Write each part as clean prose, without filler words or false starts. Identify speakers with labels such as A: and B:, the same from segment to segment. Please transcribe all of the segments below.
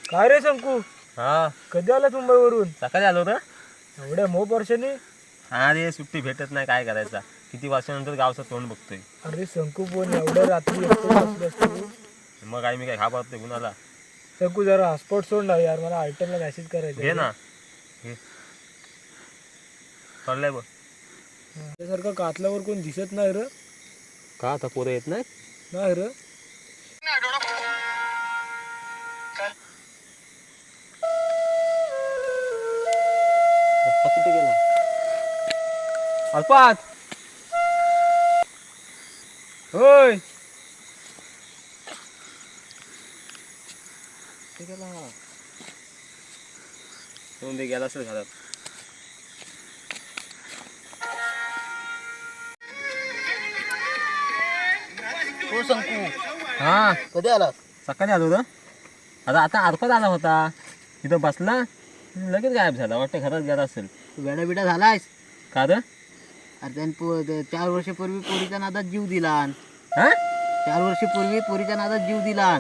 A: काय रे शंकू,
B: हा
A: कधी आला मुंबईवरून?
B: सकाळी आलो रे.
A: एवढ्या मोह वर्षांनी?
B: हा रे, सुट्टी भेटत नाही, काय करायचा. किती वर्षानंतर गावचं तोंड बघतोय.
A: अरे शंकू, पण एवढ्या रात्री एकटं बसलास तू?
B: मग काय, मी काय घाबरतोय कुणाला.
A: शंकू जरा हॉटस्पॉट सोड ना यार, मला आयटमला मेसेज करायचा
B: घे ना, घे. चाललंय बघ.
A: त्यासारखं कातल्यावर कोण दिसत नाही र.
B: का आता पोरं येत नाही?
A: नाही र.
B: कुठे गेला? अल्पात होय, गेला गेला असेल घरात.
C: हो शंकू,
B: हा
C: कधी आला?
B: सकाळी आलो रे. आता अर्फत आला होता, तिथं बसला, लगेच गायब झाला. वाटतं घरात गेला असेल.
C: तू बेडा बिडा झालायस?
B: का रे?
C: अरे त्याने 4 वर्षापूर्वी पोरीच्या नादात जीव दिला.
B: हा
C: 4 वर्षापूर्वी पोरीच्या नादात जीव दिला.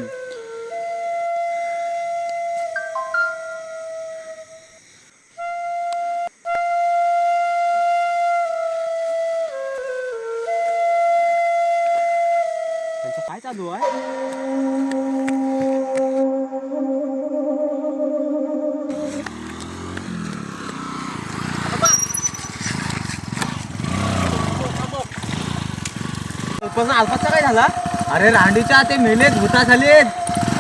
B: त्यांचं काय चालू आहे? पण अल्पाचा काय झाला?
A: अरे रांडीच्या ते मेलेत, भूता झालेत.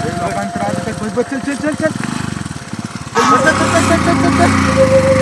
A: चल चल चल चल चल चल चल चल चल चल चल चल चल